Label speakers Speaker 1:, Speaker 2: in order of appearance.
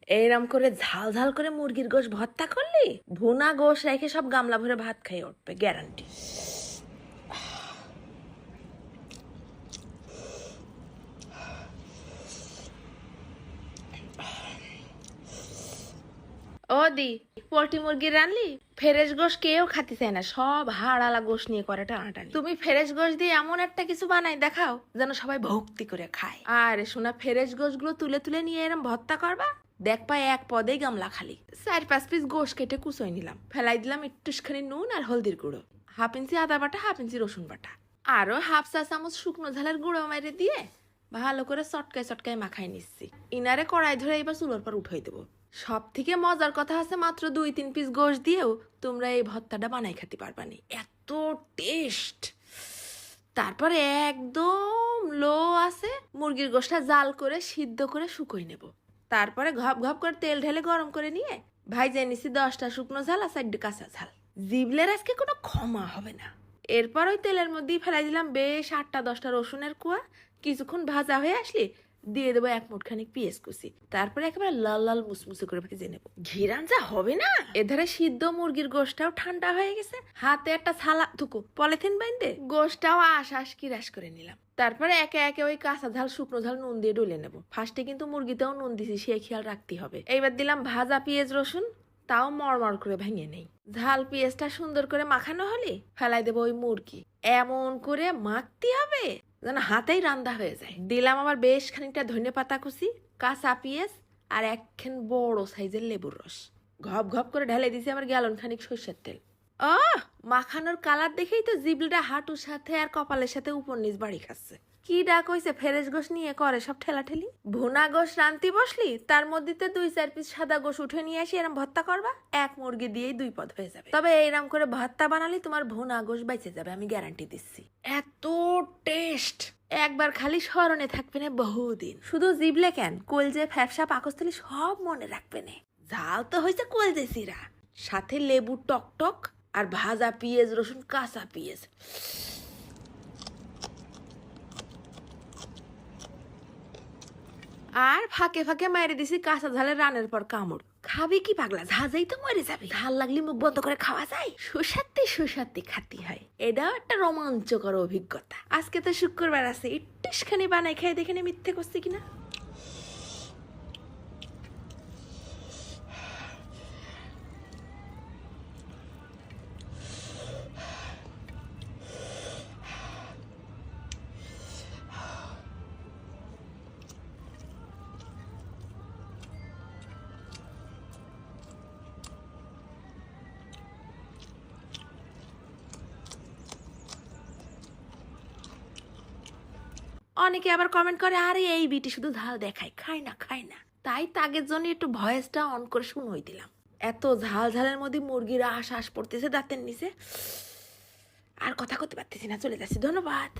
Speaker 1: এইরকম করে ঝাল ঝাল করে মুরগির গোশ ভর্তা করলি ভুনা গোশ রেখে সব গামলা ভরে ভাত খেয়ে উঠবে, গ্যারান্টি। ও দি, পোল্ট্রি মুরগি রানলি? ফ্রেশ গোশ কেউ খাতে চায় না, সব হাড়ালা গোশ নিয়ে করে টানাটানি। তুমি ফ্রেশ গোশ দিয়ে এমন একটা কিছু বানাই দেখাও যেন সবাই ভক্তি করে খায়। আরে শোনা, ফ্রেশ গোশ গুলো তুলে তুলে নিয়ে এরম ভর্তা করবা, দেখ পাই এক পদেই গামলা খালি। 4-5 পিস গোশ কেটে কুচোই নিলাম, ফেলাই দিলাম একটুখানি নুন আর হলদির গুঁড়ো, 1/2 ইঞ্চি আদা বাটা, 1/2 ইঞ্চি রসুন বাটা, আরো 1/2 চা চামচ শুকনো ঝালের গুঁড়ো মেরে দিয়ে ভালো করে চটকায় চটকায় মাখাই নিচ্ছি। ইনারে কড়াই ধরে এবার চুলোর পর উঠাই দেবো। সব থেকে মজার কথা আছে, মাত্র 2-3 পিস গোশ দিয়েও তোমরা এই ভর্তাটা বানাই খেতে পারবানি, এত টেস্ট। তারপরে একদম লো আছে মুরগির গোশটা জাল করে সিদ্ধ করে শুকোই নেব। তারপরে ঘপ ঘপ করে তেল ঢেলে গরম করে নিয়ে ভাইজে নিছি 10টা শুকনো ঝাল আর 4টে কাঁচা ঝাল। জিবলের আজকে কোনো ক্ষমা হবে না। এরপর ওই তেলের মধ্যেই ফেলাই দিলাম বেশ 8-10টা রসুনের কোয়া। কিছুক্ষণ ভাজা হয়ে আসলে দিয়ে দেবো 1 মুঠখানি পেঁয়াজ কুচি, তারপরে একেবারে লাল লাল মুসমুসে করে ভেজে নেবো। ঘিরান যা হবে না। এধারে সিদ্ধ মুরগির গোশটাও ঠান্ডা হয়ে গেছে, হাতে একটা ছালা থুকু পলিথিন বাইন্দে গোশটাও আশ কিরাস করে নিলাম। তারপরে একে একে ওই কাঁচা ঝাল শুকনো ঝাল নুন দিয়ে ডলে নেবো। ফার্স্টে কিন্তু মুরগিতেও নুন দিছি, সে খেয়াল রাখতে হবে। এইবার দিলাম ভাজা পেঁয়াজ রসুন, তাও মড়মড় করে ভেঙে নেই। ঝাল পেঁয়াজটা সুন্দর করে মাখানো হলে ফেলাই দেবো ওই মুরগি, এমন করে মাখতে হবে যেন হাতেই রান্না হয়ে যায়। দিলাম আবার বেশ খানিকটা ধনেপাতা কুচি, কাঁচা পেঁয়াজ আর একখান বড় সাইজের লেবুর রস। ঘপ ঘপ করে ঢেলে দিছি আবার গ্যালন খানিক সরষের তেল। মাখানোর কালার দেখেই তো জিবলিটা হাঁটুর সাথে আর কপালের সাথে উপর নিচ বাড়ি খাচ্ছে। কি ডাক হইছে ফ্রেশ গোশ নিয়ে করে সব ঠেলাঠেলি। ভুনা গোশ রান্তি বসলি, তার মধ্যে 2-4 পিস সাদা গোশ উঠে নিয়ে আসি এরম ভর্তা করবা, এক মুরগি দিয়েই 2 পদ হয়ে যাবে। তবে এইরকম করে ভর্তা বানালি তোমার ভুনা গোশ বেঁচে যাবে, আমি গ্যারান্টি দিচ্ছি। এত টেস্ট একবার খালি স্মরণে থাকবে না বহুদিন। শুধু জিবলে কেন, কলজে ফ্যাপসা পাকস্থলী সব মনে রাখবে না। ঝাল তো হয়েছে কলজে সিরা, সাথে লেবু টক টক আর ভাজা পেঁয়াজ রসুন কাঁচা পেঁয়াজ। আর ফাঁকে ফাঁকে মেরে দিছি কাঁচা ঝালের রানের পর কামড়। খাবি কি পাগলা, ঝাঁঝাই তো মরে যাবে। ঝাল লাগলে মুখ বন্ধ করে খাওয়া যায়, সুসাতে খাতি হয়। এটাও একটা রোমাঞ্চকর অভিজ্ঞতা। আজকে তো শুক্রবার আছে, একটুখানি বানাই খাই দেখে মিথ্যে করছি কিনা। অনেকে আবার কমেন্ট করে, আরে এই বিটি শুধু ঝাল দেখায়, খায় না। তাই তাগের জন্য একটু ভয়েসটা অন করে শুনোই দিলাম। এত ঝাল ঝালের মধ্যে মুরগির আশ পড়তেছে দাঁতের নিচে, আর কথা করতে পারতেছি না, চলে যাচ্ছি। ধন্যবাদ।